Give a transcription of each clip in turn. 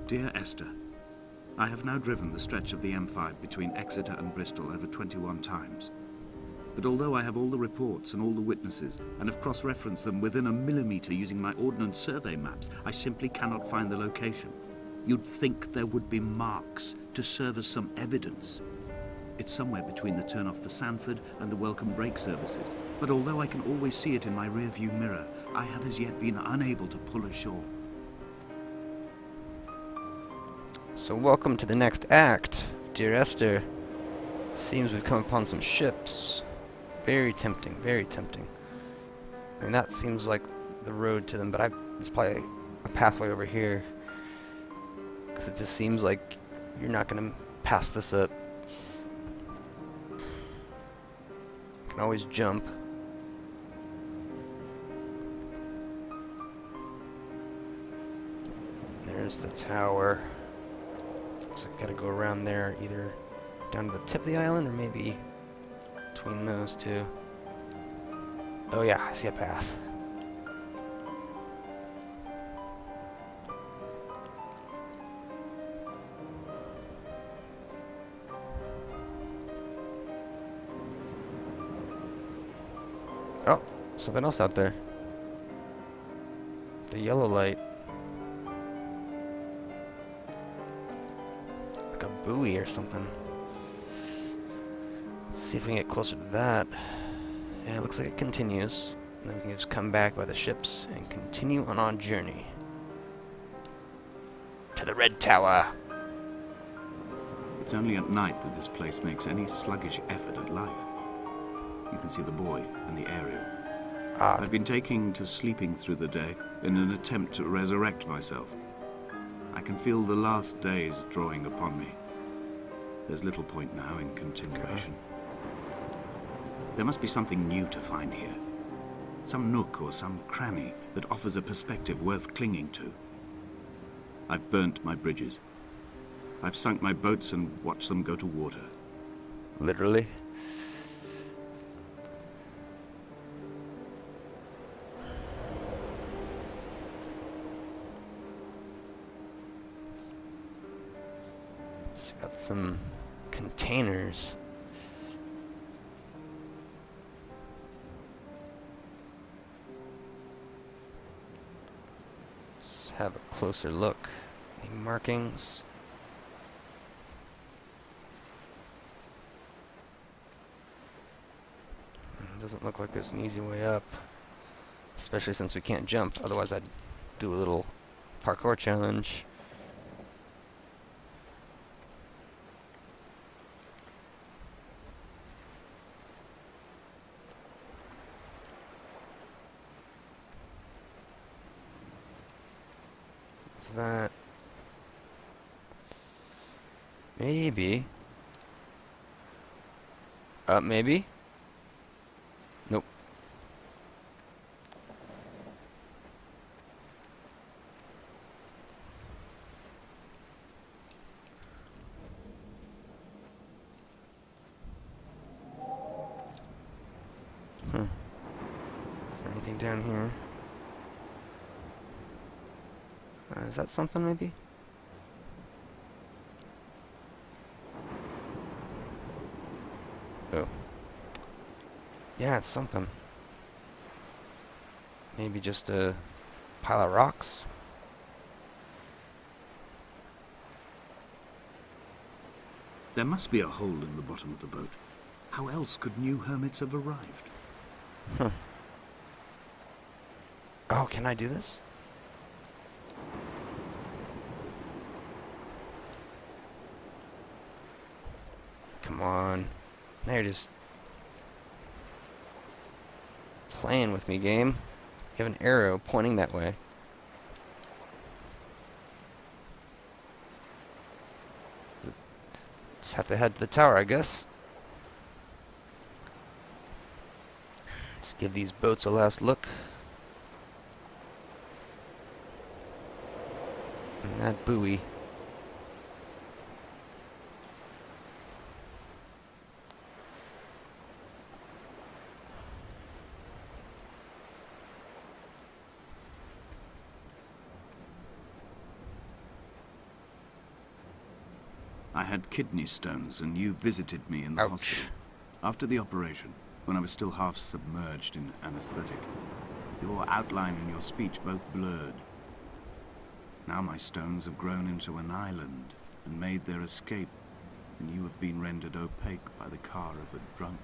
Dear Esther, I have now driven the stretch of the M5 between Exeter and Bristol over 21 times. But although I have all the reports and all the witnesses, and have cross-referenced them within a millimetre using my Ordnance Survey maps, I simply cannot find the location. You'd think there would be marks to serve as some evidence. It's somewhere between the turn-off for Sanford and the welcome brake services. But although I can always see it in my rear-view mirror, I have as yet been unable to pull ashore. So welcome to the next act, dear Esther. It seems we've come upon some ships. Very tempting, very tempting. I mean, that seems like the road to them, but there's probably a pathway over here. Because it just seems like you're not going to pass this up. You can always jump. There's the tower. Looks like I gotta go around there, either down to the tip of the island or maybe between those two. Oh yeah, I see a path. Oh, something else out there. The yellow light. Like a buoy or something. Let's see if we can get closer to that. Yeah, it looks like it continues. And then we can just come back by the ships and continue on our journey. To the Red Tower. It's only at night that this place makes any sluggish effort at life. You can see the buoy and the aerial. I've been taking to sleeping through the day in an attempt to resurrect myself. I can feel the last days drawing upon me. There's little point now in continuation. There must be something new to find here. Some nook or some cranny that offers a perspective worth clinging to. I've burnt my bridges. I've sunk my boats and watched them go to water. Literally? It's got some containers. Let's have a closer look. Any markings? Doesn't look like there's an easy way up, especially since we can't jump. Otherwise I'd do a little parkour challenge. Is that maybe maybe? Nope. Is there anything down here? Is that something maybe? Oh. Yeah, it's something. Maybe just a pile of rocks? There must be a hole in the bottom of the boat. How else could new hermits have arrived? Oh, can I do this? Come on. Now you're just playing with me, game. You have an arrow pointing that way. Just have to head to the tower, I guess. Just give these boats a last look. And that buoy. I had kidney stones, and you visited me in the Ouch. hospital. After the operation, when I was still half submerged in anesthetic, your outline and your speech both blurred. Now my stones have grown into an island and made their escape, and you have been rendered opaque by the car of a drunk.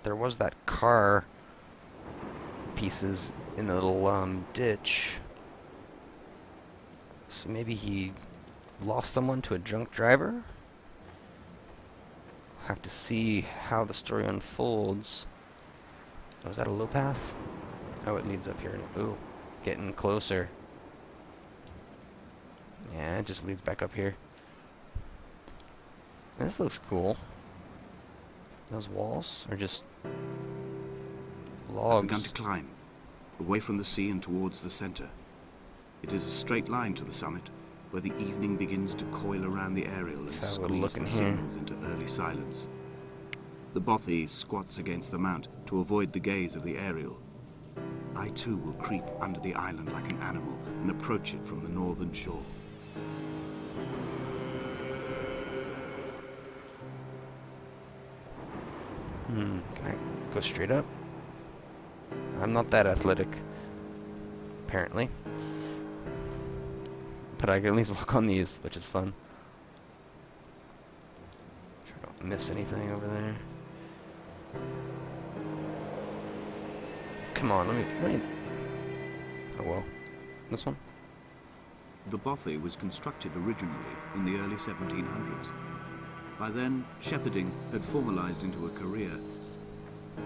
There was that car pieces in the little ditch. So maybe he lost someone to a drunk driver? Have to see how the story unfolds. Oh, is that a low path? Oh, it leads up here. Ooh, getting closer. Yeah, it just leads back up here. This looks cool. Those walls are just logs. I've begun to climb, away from the sea and towards the center. It is a straight line to the summit, where the evening begins to coil around the aerial and squeeze the signals into early silence. The bothy squats against the mount to avoid the gaze of the aerial. I too will creep under the island like an animal and approach it from the northern shore. Can I go straight up? I'm not that athletic, apparently. But I can at least walk on these, which is fun. Sure I don't miss anything over there. Come on, let me... Oh well. This one? The bothy was constructed originally in the early 1700s. By then, shepherding had formalized into a career.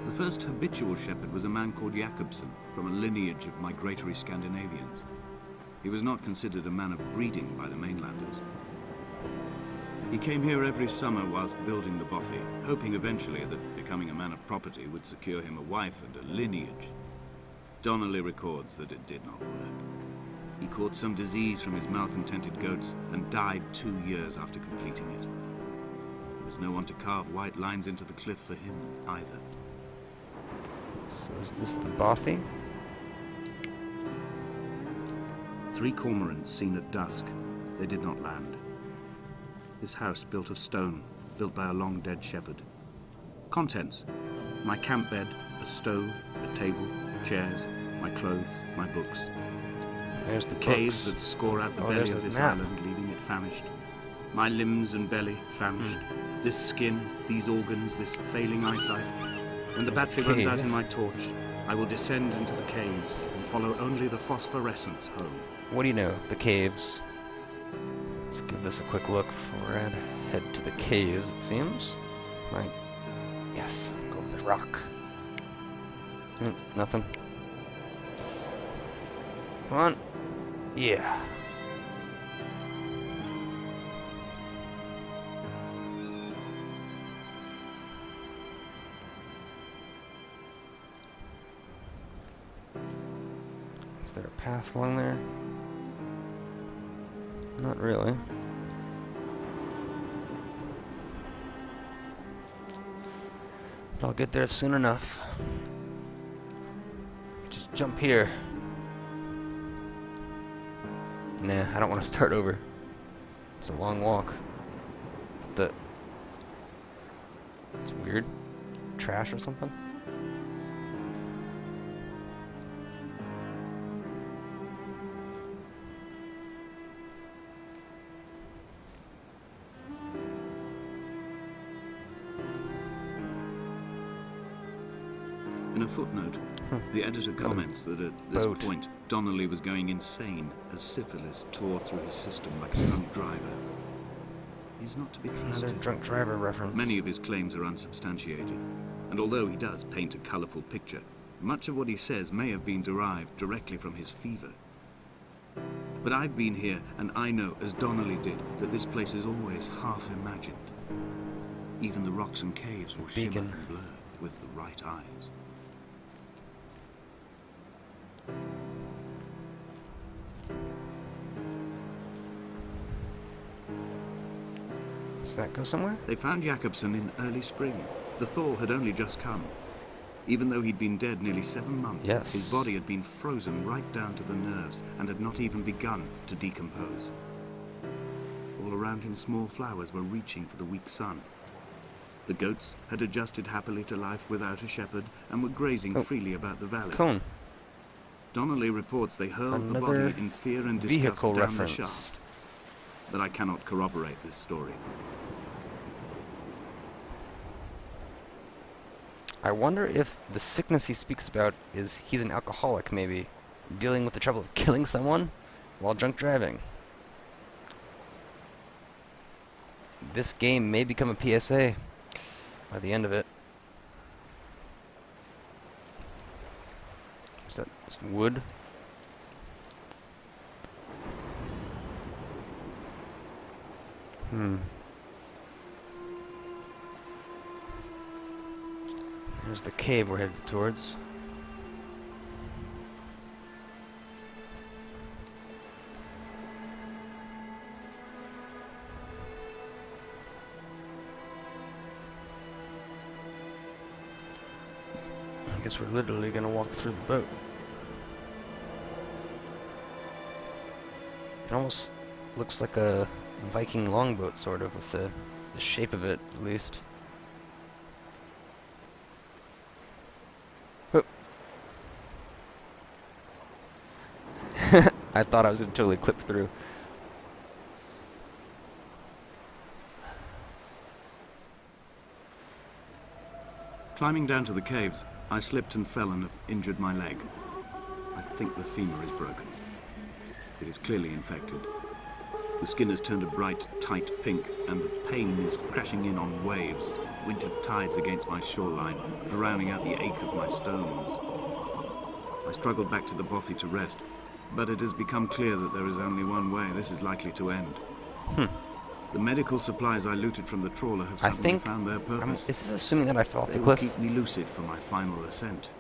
The first habitual shepherd was a man called Jakobsen, from a lineage of migratory Scandinavians. He was not considered a man of breeding by the mainlanders. He came here every summer whilst building the bothy, hoping eventually that becoming a man of property would secure him a wife and a lineage. Donnelly records that it did not work. He caught some disease from his malcontented goats and died 2 years after completing it. There was no one to carve white lines into the cliff for him either. So is this the bothy? 3 cormorants seen at dusk. They did not land. This house built of stone, built by a long-dead shepherd. Contents: my camp bed, a stove, a table, chairs, my clothes, my books. There's the Caves books. that score out the belly there's of a this map. island, leaving it famished. My limbs and belly famished. This skin, these organs, this failing eyesight. When the battery runs out in my torch, I will descend into the caves and follow only the phosphorescence home. What do you know? The caves. Let's give this a quick look before I head to the caves, it seems. Right. Yes, go over the rock. Nothing. Come on. Yeah. Is there a path along there? Not really. But I'll get there soon enough. Just jump here. Nah, I don't want to start over. It's a long walk. It's weird. Trash or something? In a footnote, the editor comments that at this point, Donnelly was going insane as syphilis tore through his system like a drunk driver. He's not to be trusted. Another drunk driver reference. Many of his claims are unsubstantiated, and although he does paint a colourful picture, much of what he says may have been derived directly from his fever. But I've been here, and I know, as Donnelly did, that this place is always half imagined. Even the rocks and caves will shimmer and blur with the right eyes. Does that go somewhere? They found Jakobsen in early spring. The thaw had only just come. Even though he'd been dead nearly 7 months, his body had been frozen right down to the nerves and had not even begun to decompose. all around him small flowers were reaching for the weak sun. The goats had adjusted happily to life without a shepherd and were grazing freely about the valley. Cone. Donnelly reports they hurled the Another body in fear and disgust vehicle down reference. the shaft. But I cannot corroborate this story. I wonder if the sickness he speaks about is he's an alcoholic, maybe, dealing with the trouble of killing someone while drunk driving. This game may become a PSA by the end of it. Is that just wood? There's the cave we're headed towards. I guess we're literally gonna walk through the boat. It almost looks like a Viking longboat, sort of, with the shape of it, at least. Oh. I thought I was gonna totally clip through. Climbing down to the caves, I slipped and fell and have injured my leg. I think the femur is broken. It is clearly infected. The skin has turned a bright, tight pink, and the pain is crashing in on waves, winter tides against my shoreline, drowning out the ache of my stones. I struggled back to the bothy to rest, but it has become clear that there is only one way this is likely to end. The medical supplies I looted from the trawler have suddenly found their purpose. Is this assuming that I fell off the They will cliff? keep me lucid for my final ascent.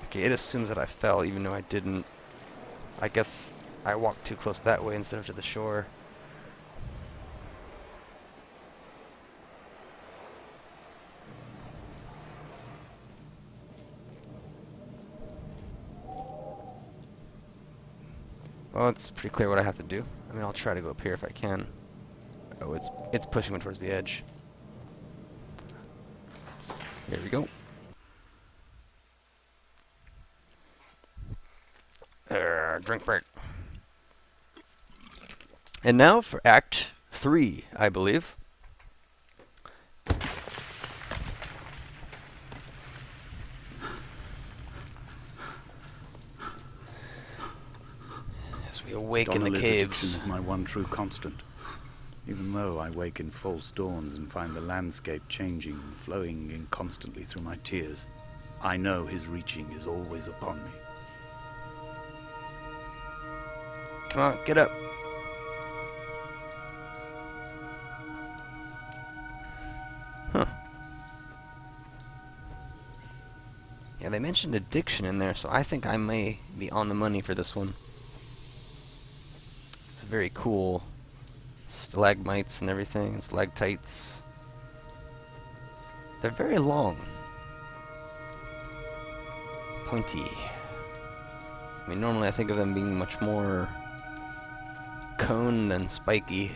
Okay, it assumes that I fell, even though I didn't. I guess I walked too close that way instead of to the shore. Well, it's pretty clear what I have to do. I mean, I'll try to go up here if I can. Oh, it's pushing me towards the edge. There we go. Drink break. And now for Act 3, I believe. As we awake in the caves. Is my one true constant. Even though I wake in false dawns and find the landscape changing, flowing inconstantly through my tears, I know his reaching is always upon me. Come on, get up. Huh. Yeah, they mentioned addiction in there, so I think I may be on the money for this one. It's very cool. Stalagmites and everything, stalactites. They're very long. Pointy. I mean, normally I think of them being much more cone than spiky.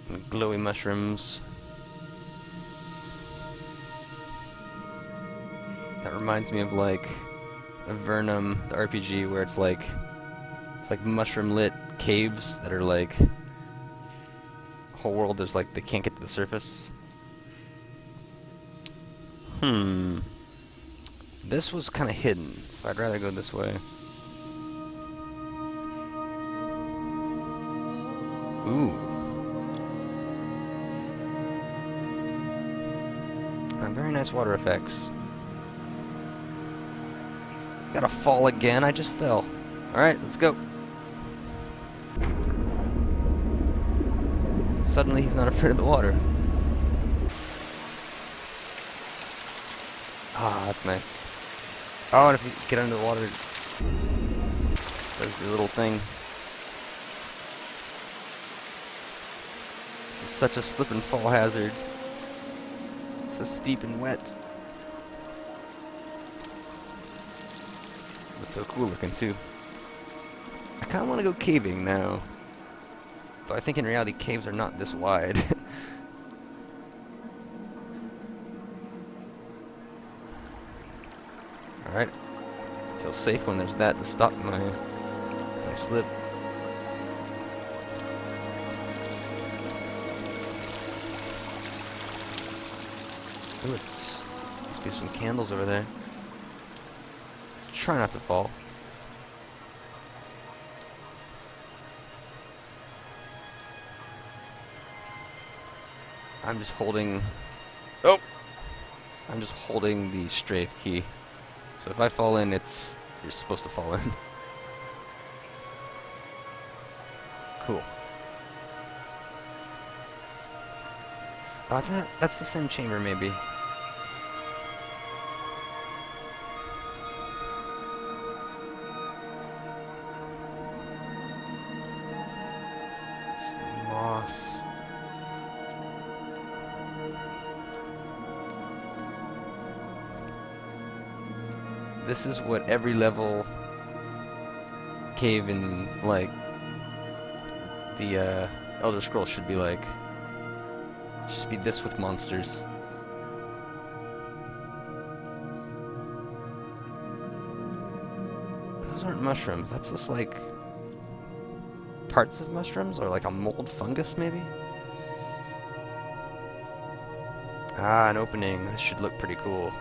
And glowy mushrooms. That reminds me of like a Vernum, the RPG, where it's like mushroom lit caves that are like whole world. There's like they can't get to the surface. This was kind of hidden, so I'd rather go this way. Ooh. Very nice water effects. Gotta fall again, I just fell. Alright, let's go. Suddenly he's not afraid of the water. Ah, that's nice. Oh, and if you get under the water, it does the little thing. This is such a slip and fall hazard. It's so steep and wet. It's so cool looking too. I kind of want to go caving now. But I think in reality caves are not this wide. Alright. Feel safe when there's that to stop my slip. Ooh, it's must be some candles over there. Let's try not to fall. I'm just holding... Oh! I'm just holding the strafe key. So if I fall in, you're supposed to fall in. Cool. That's the same chamber, maybe. Some moss. This is what every level cave in, like, the Elder Scrolls should be like. It should be this with monsters. Those aren't mushrooms. That's just like parts of mushrooms, or like a mold fungus maybe? Ah, an opening. This should look pretty cool.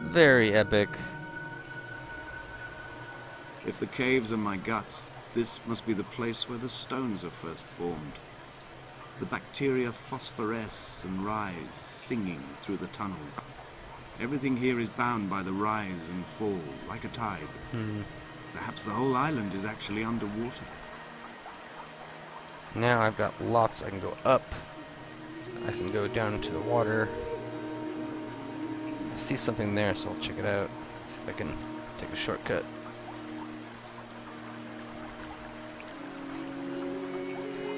Very epic. If the caves are my guts, this must be the place where the stones are first formed. The bacteria phosphoresce and rise, singing through the tunnels. Everything here is bound by the rise and fall, like a tide. Perhaps the whole island is actually underwater. Now I've got lots. I can go up. I can go down into the water. I see something there, so I'll check it out. See if I can take a shortcut.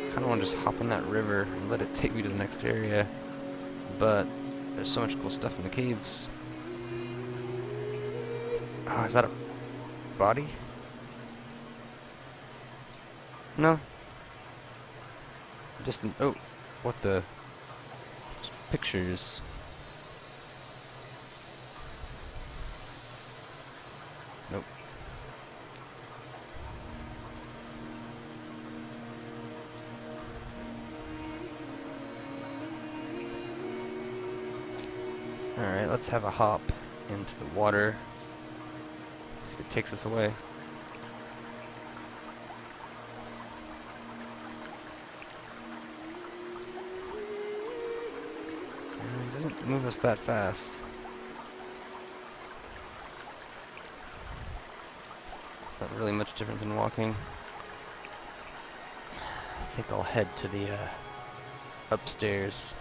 I don't want to just hop in that river and let it take me to the next area, but there's so much cool stuff in the caves. Oh, is that a body? No. Just an... Oh, what the... Just pictures. Nope. Alright, let's have a hop into the water. See if it takes us away. It doesn't move us that fast. It's not really much different than walking. I think I'll head to the upstairs.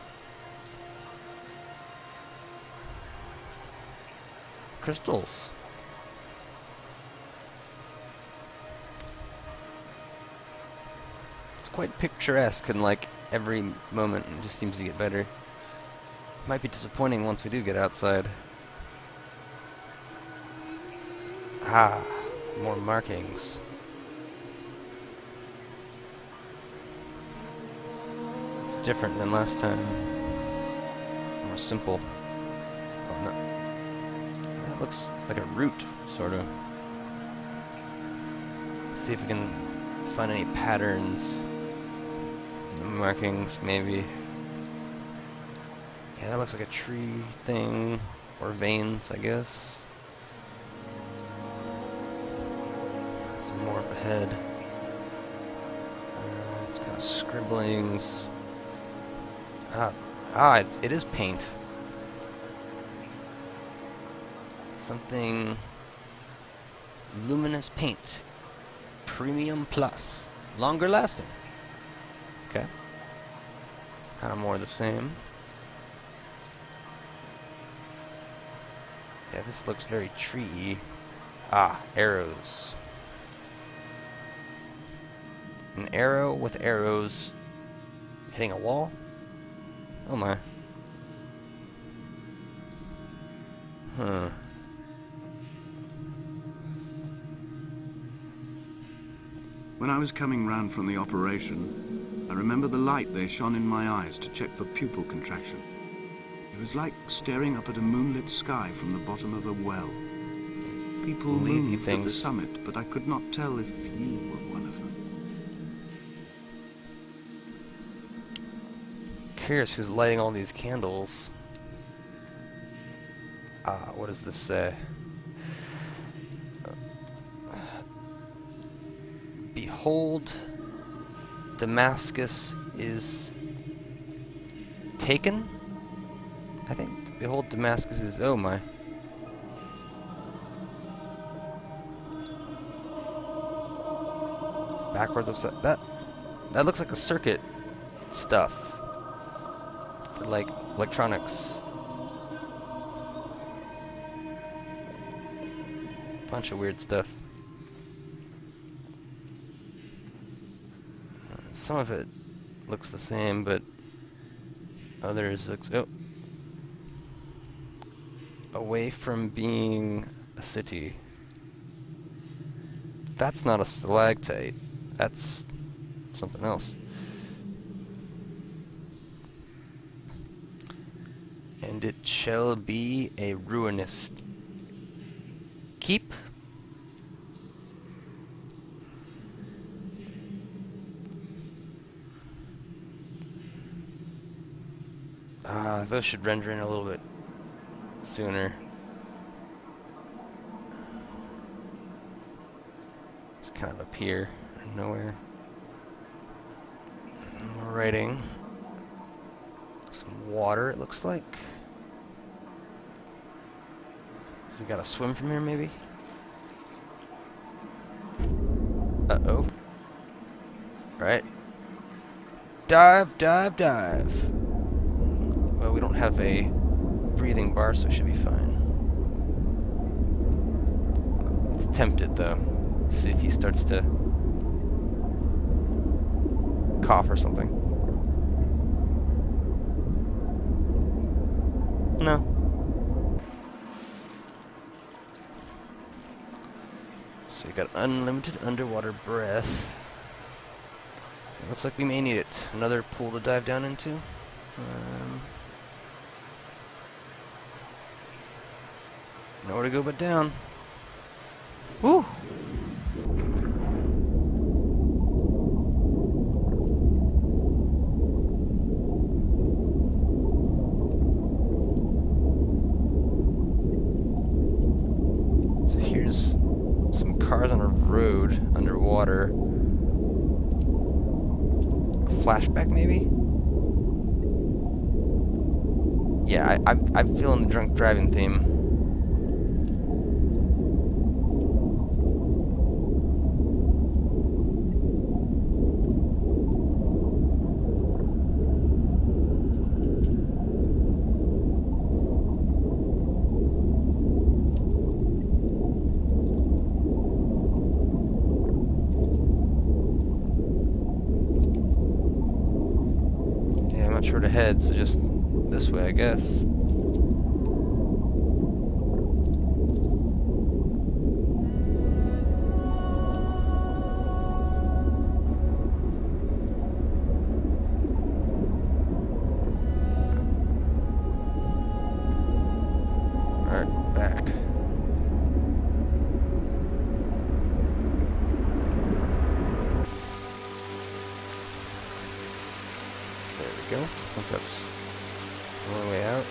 Crystals. It's quite picturesque, and like every moment it just seems to get better. Might be disappointing once we do get outside. Ah, more markings. It's different than last time. More simple. Oh, no. That looks like a root, sort of. Let's see if we can find any patterns in the markings, maybe. Yeah, that looks like a tree thing, or veins, I guess. Some more up ahead. It's kind of scribblings. It is paint. Something luminous paint. Premium plus. Longer lasting. Okay. Kind of more of the same. Yeah, this looks very tree-y. Ah, arrows. An arrow with arrows hitting a wall? Oh my. Huh. When I was coming round from the operation, I remember the light they shone in my eyes to check for pupil contraction. It was like staring up at a moonlit sky from the bottom of a well. People moved at the summit, but I could not tell if you were one of them. Curious who's lighting all these candles. What does this say? Behold, Damascus is taken? I think. Behold, Damascus is... Oh my. Backwards, upside... That looks like a circuit stuff. For, like, electronics. Bunch of weird stuff. Some of it looks the same, but others looks... Oh. Away from being a city. That's not a stalactite. That's something else. And it shall be a ruinous keep. Those should render in a little bit sooner. It's kind of up here, nowhere. And we're writing some water, it looks like. We gotta swim from here, maybe? Uh-oh. Right. Dive, dive, dive. Well, we don't have a breathing bar, so it should be fine. It's tempted, though. See if he starts to cough or something. No. So you got unlimited underwater breath. Looks like we may need it. Another pool to dive down into. Nowhere to go but down. Woo! So here's some cars on a road underwater. Flashback, maybe? Yeah, I'm feeling the drunk driving theme. Not sure to head, so just this way, I guess. Alright, back. Go. I think that's the only way out.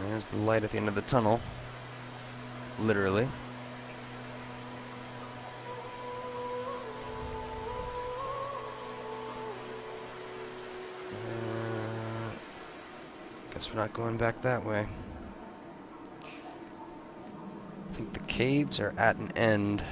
There's the light at the end of the tunnel. Literally. Guess we're not going back that way. I think the caves are at an end.